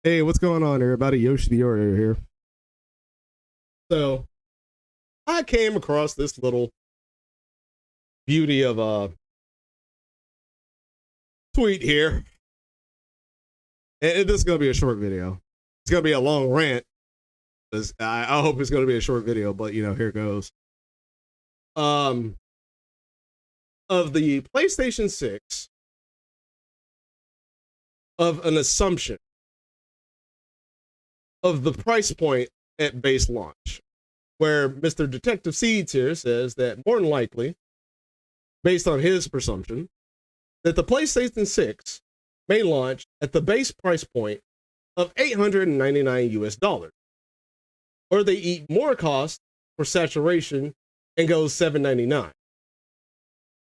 Hey, what's going on, everybody? Yoshi the Orator here. So, I came across this little beauty of a tweet here, and this is going to be a short video. It's going to be a long rant. I hope it's going to be a short video, but here goes. Um, of the PlayStation 6, of an assumption of the price point at base launch, where Mr. Detective Seeds here says that more than likely, based on his presumption, that the PlayStation 6 may launch at the base price point of $899 US, or they eat more cost for saturation and goes $799.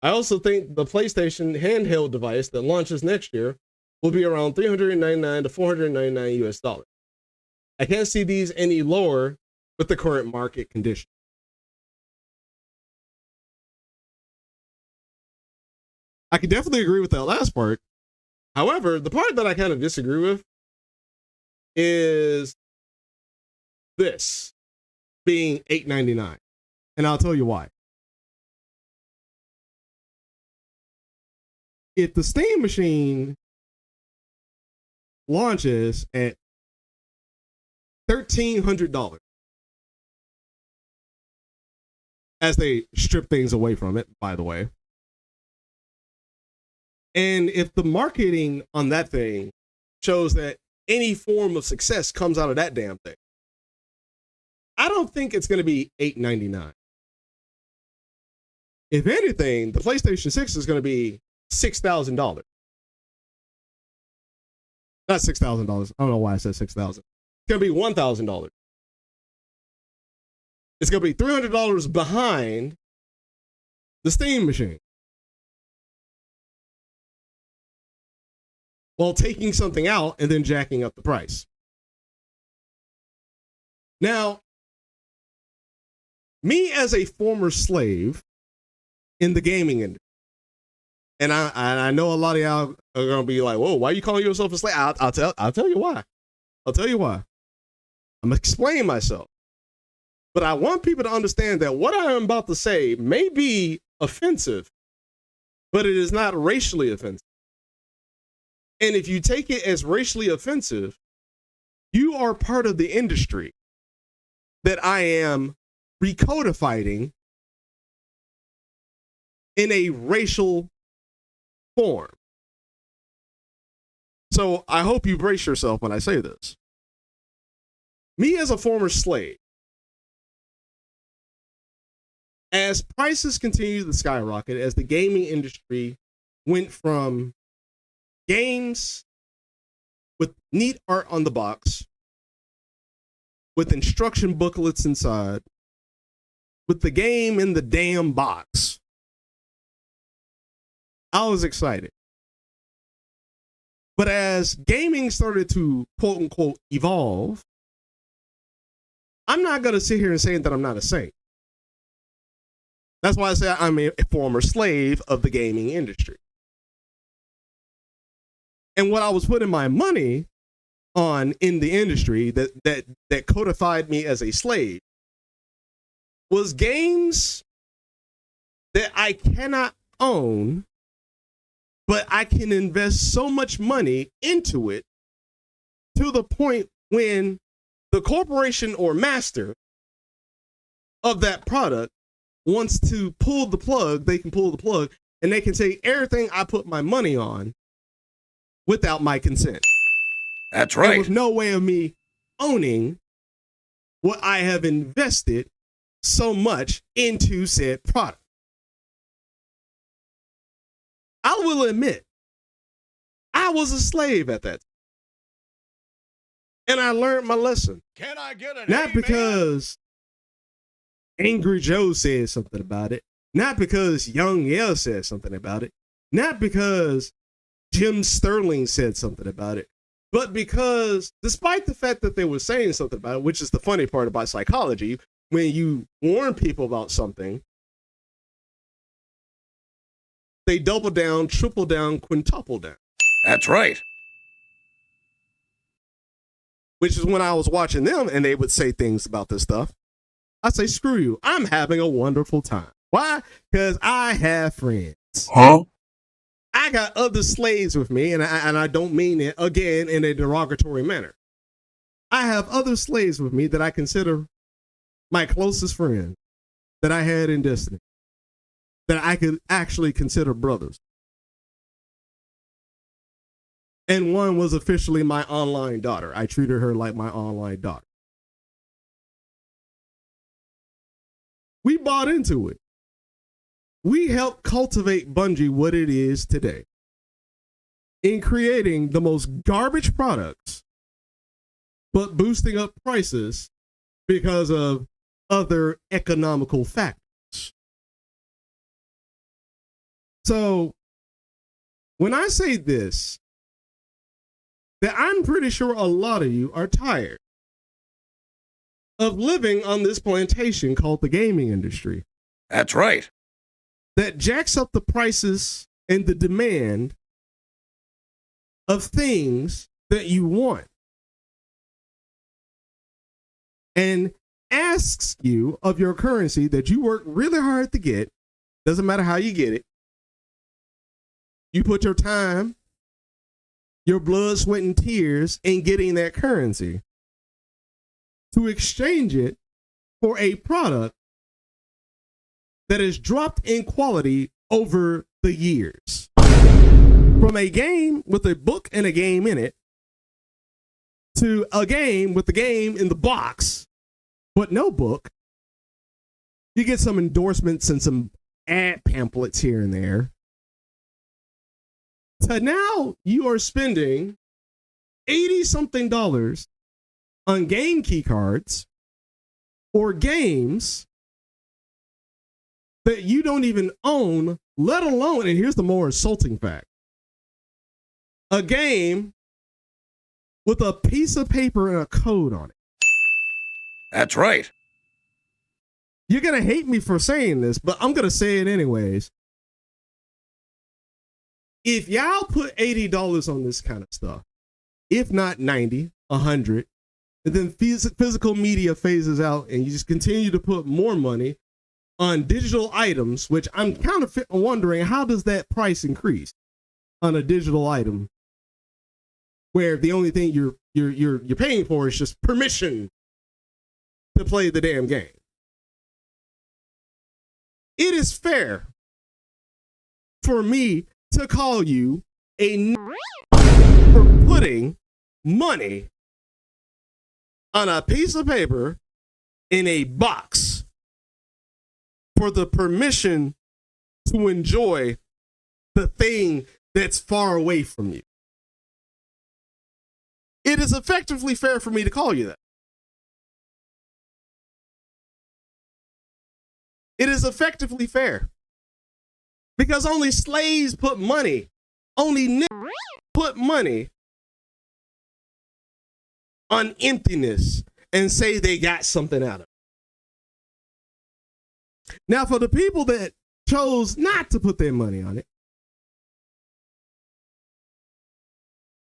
I also think the PlayStation handheld device that launches next year will be around $399 to $499 US. I can't see these any lower with the current market condition. I can definitely agree with that last part. However, the part that I kind of disagree with is this being $899. And I'll tell you why. If the Steam machine launches at $1,300, as they strip things away from it, by the way, and if the marketing on that thing shows that any form of success comes out of that damn thing, I don't think it's going to be $899. If anything, the PlayStation 6 is going to be $6,000. Not $6,000. I don't know why I said $6,000. It's going to be $1,000. It's going to be $300 behind the Steam machine, while taking something out and then jacking up the price. Now, me as a former slave in the gaming industry, and I know a lot of y'all are gonna be like, "Whoa, why are you calling yourself a slave?" I'll tell you why. I'll tell you why. I'm gonna explain myself, but I want people to understand that what I am about to say may be offensive, but it is not racially offensive. And if you take it as racially offensive, you are part of the industry that I am recodifying in a racial form. So I hope you brace yourself when I say this. Me as a former slave, as prices continue to skyrocket, as the gaming industry went from games with neat art on the box, with instruction booklets inside, with the game in the damn box, I was excited. But as gaming started to quote unquote evolve, I'm not going to sit here and say that I'm not a saint. That's why I say I'm a former slave of the gaming industry. And what I was putting my money on in the industry that codified me as a slave was games that I cannot own, but I can invest so much money into it to the point when the corporation or master of that product wants to pull the plug, they can pull the plug, and they can take everything I put my money on without my consent. That's right. There was no way of me owning what I have invested so much into said product. I will admit, I was a slave at that time. And I learned my lesson. Can I get an Not amen? because Angry Joe said something about it. Not because Young Yale said something about it. Not because Jim Sterling said something about it. But because despite the fact that they were saying something about it, which is the funny part about psychology, when you warn people about something, they double down, triple down, quintuple down. That's right. which is when I was watching them and they would say things about this stuff. I say, screw you. I'm having a wonderful time. Why? Because I have friends. Huh? I got other slaves with me, and I don't mean it, again, in a derogatory manner. I have other slaves with me that I consider my closest friends that I had in Destiny, that I could actually consider brothers. And one was officially my online daughter. I treated her like my online daughter. We bought into it. We helped cultivate Bungie what it is today in creating the most garbage products, but boosting up prices because of other economical factors. So when I say this, that I'm pretty sure a lot of you are tired of living on this plantation called the gaming industry. That's right. That jacks up the prices and the demand of things that you want. And asks you of your currency that you work really hard to get. Doesn't matter how you get it. You put your time, your blood, sweat, and tears in getting that currency to exchange it for a product that has dropped in quality over the years. From a game with a book and a game in it to a game with the game in the box, but no book. You get some endorsements and some ad pamphlets here and there. So now you are spending $80-something on game key cards or games that you don't even own, let alone, and here's the more insulting fact, a game with a piece of paper and a code on it. That's right. You're going to hate me for saying this, but I'm going to say it anyways. If y'all put $80 on this kind of stuff, if not 90, 100, and then physical media phases out and you just continue to put more money on digital items, which I'm kind of wondering, how does that price increase on a digital item where the only thing you're paying for is just permission to play the damn game? It is fair for me to call you a for putting money on a piece of paper in a box for the permission to enjoy the thing that's far away from you. It is effectively fair for me to call you that. It is effectively fair. Because only slaves put money, only put money on emptiness and say they got something out of it. Now, for the people that chose not to put their money on it,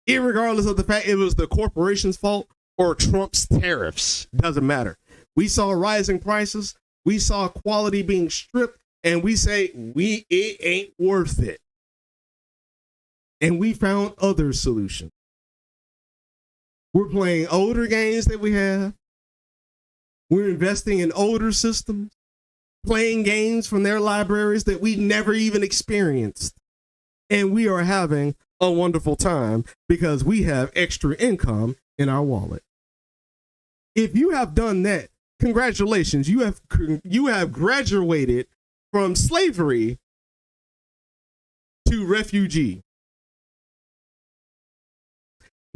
irregardless of the fact it was the corporation's fault or Trump's tariffs, doesn't matter. We saw rising prices, we saw quality being stripped, and we say it ain't worth it. And we found other solutions. We're playing older games that we have. We're investing in older systems, playing games from their libraries that we never even experienced. And we are having a wonderful time because we have extra income in our wallet. If you have done that, congratulations. You have graduated from slavery to refugee.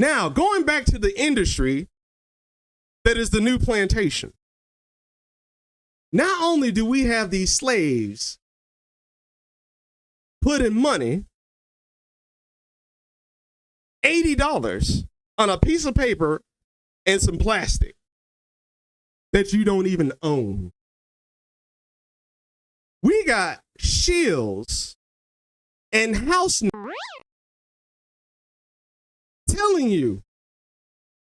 Now, going back to the industry that is the new plantation. Not only do we have these slaves putting money, $80 on a piece of paper and some plastic that you don't even own. We got shields and house telling you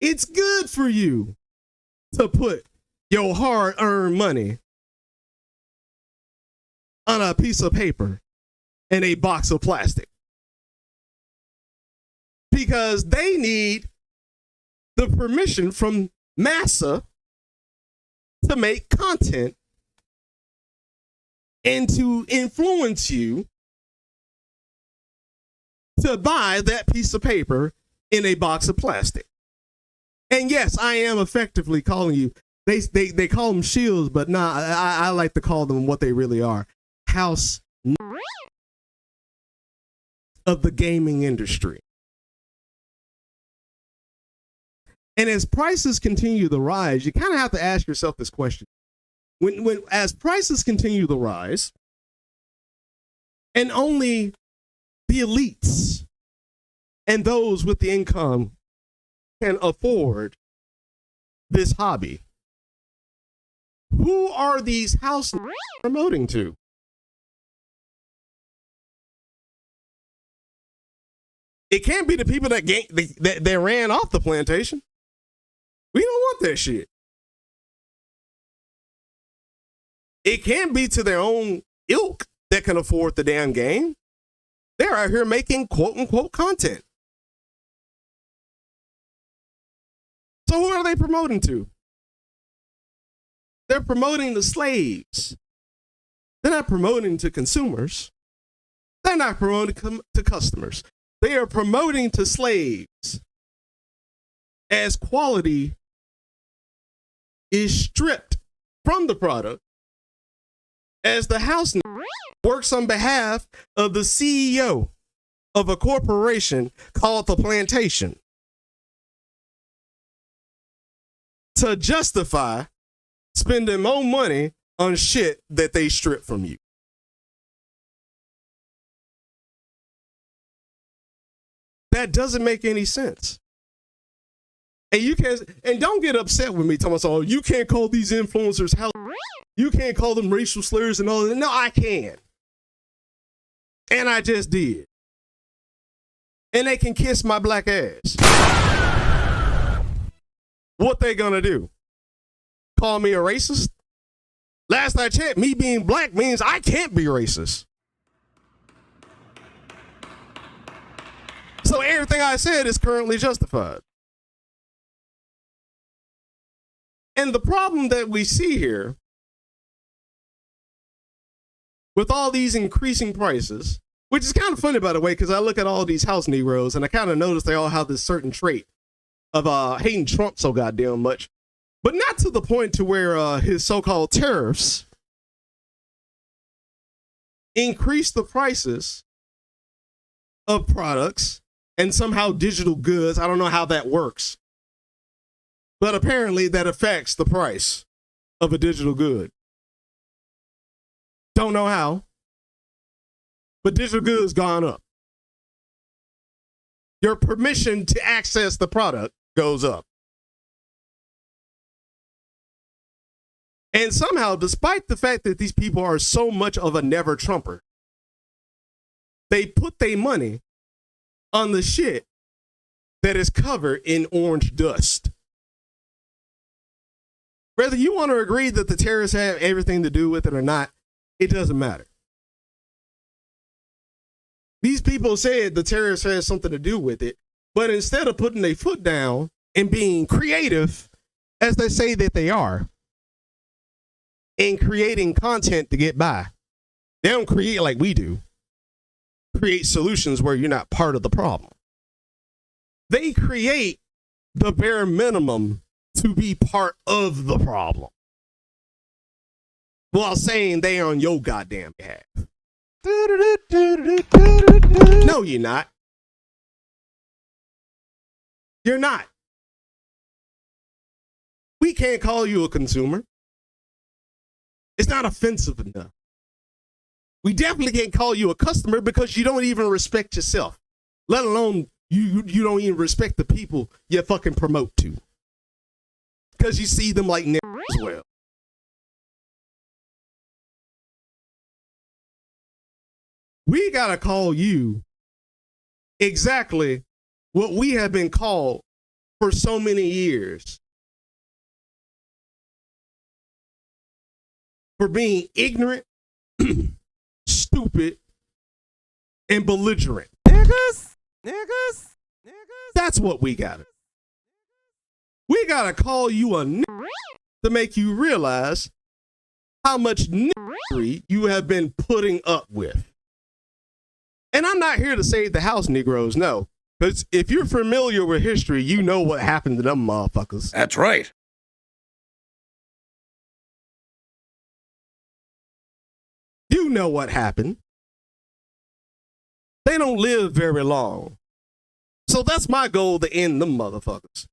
It's good for you to put your hard-earned money on a piece of paper and a box of plastic. Because they need the permission from NASA to make content and to influence you to buy that piece of paper in a box of plastic. And yes, I am effectively calling you. They call them shields, but nah, I like to call them what they really are. House of the gaming industry. And as prices continue to rise, you kind of have to ask yourself this question. When as prices continue to rise, and only the elites and those with the income can afford this hobby, who are these houses promoting to? It can't be the people that ran off the plantation. We don't want that shit. It can't be to their own ilk that can afford the damn game. They're out here making quote unquote content. So who are they promoting to? They're promoting the slaves. They're not promoting to consumers. They're not promoting to customers. They are promoting to slaves as quality is stripped from the product, as the house works on behalf of the CEO of a corporation called the Plantation to justify spending more money on shit that they strip from you. That doesn't make any sense. And you can't, and don't get upset with me talking about, oh, you can't call these influencers hell. You can't call them racial slurs and all that. No, I can. And I just did. And they can kiss my black ass. What they gonna do? Call me a racist? Last I checked, me being black means I can't be racist. So everything I said is currently justified. And the problem that we see here with all these increasing prices, which is kind of funny, by the way, because I look at all these house Negroes and I kind of notice they all have this certain trait of hating Trump so goddamn much, but not to the point to where his so-called tariffs increase the prices of products and somehow digital goods. I don't know how that works, but apparently that affects the price of a digital good. Don't know how, but digital goods gone up. Your permission to access the product goes up. And somehow, despite the fact that these people are so much of a never Trumper, they put their money on the shit that is covered in orange dust. Whether you want to agree that the terrorists have everything to do with it or not, it doesn't matter. These people said the terrorists had something to do with it, but instead of putting their foot down and being creative, as they say that they are, and creating content to get by, they don't create like we do. Create solutions where you're not part of the problem. They create the bare minimum to be part of the problem, while saying they are on your goddamn behalf. No, you're not. You're not. We can't call you a consumer. It's not offensive enough. We definitely can't call you a customer because you don't even respect yourself, let alone you don't even respect the people you fucking promote to, because you see them like niggas as well. We gotta call you exactly what we have been called for so many years for being ignorant, stupid, and belligerent. Niggas. That's what we got. We gotta call you a nigger to make you realize how much niggery you have been putting up with. And I'm not here to save the house, Negroes, no. Because if you're familiar with history, you know what happened to them motherfuckers. That's right. You know what happened. They don't live very long. So that's my goal, to end them motherfuckers.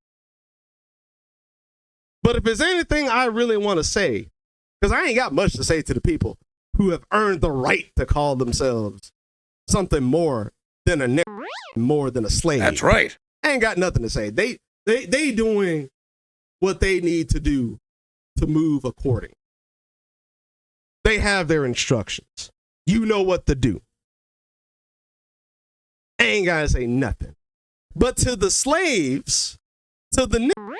But if there's anything I really want to say, because I ain't got much to say to the people who have earned the right to call themselves something more than a nigger, more than a slave. That's right. I ain't got nothing to say. They doing what they need to do to move according. They have their instructions. You know what to do. I ain't gotta say nothing. But to the slaves, to the niggas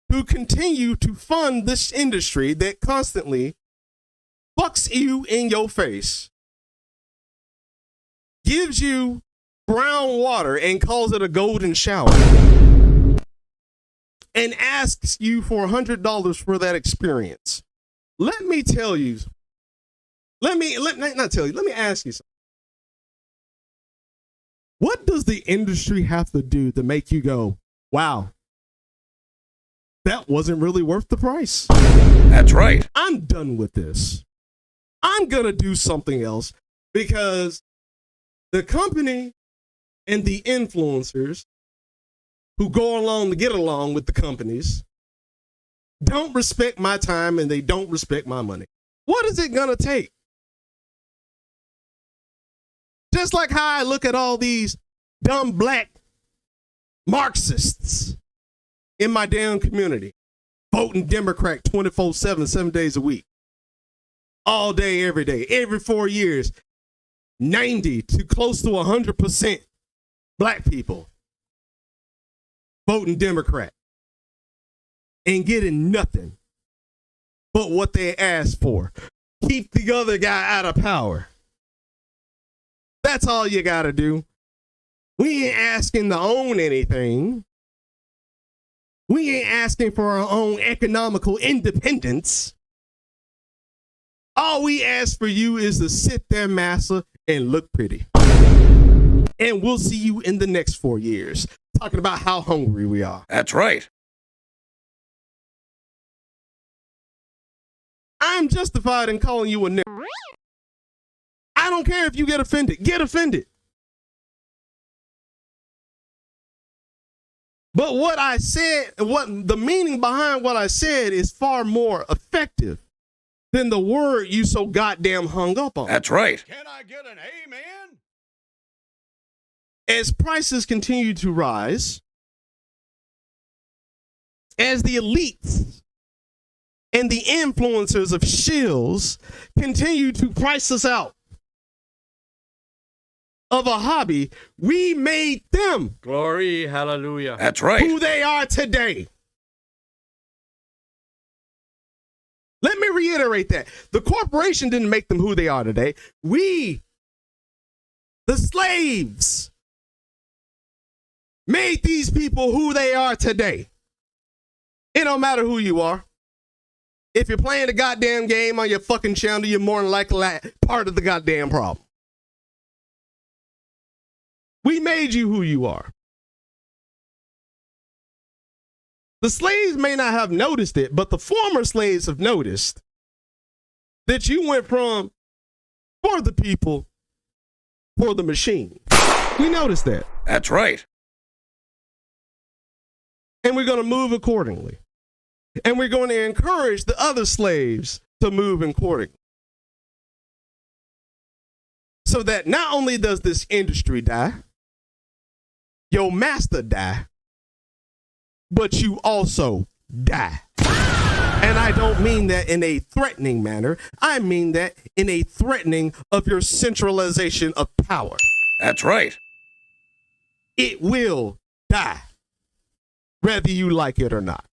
who continue to fund this industry that constantly fucks you in your face, gives you brown water and calls it a golden shower, and asks you for $100 for that experience. Let me tell you, let me ask you something. What does the industry have to do to make you go, wow, that wasn't really worth the price? That's right. I'm done with this. I'm going to do something else, because the company and the influencers who go along to get along with the companies don't respect my time and they don't respect my money. What is it going to take? Just like how I look at all these dumb black Marxists in my damn community, voting Democrat 24/7, 7 days a week, all day, every day, every 4 years, 90 to close to 100% black people voting Democrat and getting nothing but what they asked for. Keep the other guy out of power. That's all you got to do. We ain't asking to own anything. We ain't asking for our own economical independence. All we ask for you is to sit there, massa, and look pretty. And we'll see you in the next 4 years, talking about how hungry we are. That's right. I'm justified in calling you a nigger. I don't care if you get offended. Get offended. But what I said, what the meaning behind what I said is far more effective than the word you so goddamn hung up on. That's right. Can I get an amen? As prices continue to rise, as the elites and the influencers of shills continue to price us out of a hobby, we made them Glory, hallelujah. That's right. who they are today. Let me reiterate that. The corporation didn't make them who they are today. We, the slaves, made these people who they are today. It don't matter who you are. If you're playing the goddamn game on your fucking channel, you're more than likely part of the goddamn problem. We made you who you are. The slaves may not have noticed it, but the former slaves have noticed that you went from for the people, for the machine. We noticed that. That's right. And we're going to move accordingly. And we're going to encourage the other slaves to move accordingly. So that not only does this industry die, your master die, but you also die. And I don't mean that in a threatening manner. I mean that in a threatening of your centralization of power. That's right. It will die. whether you like it or not.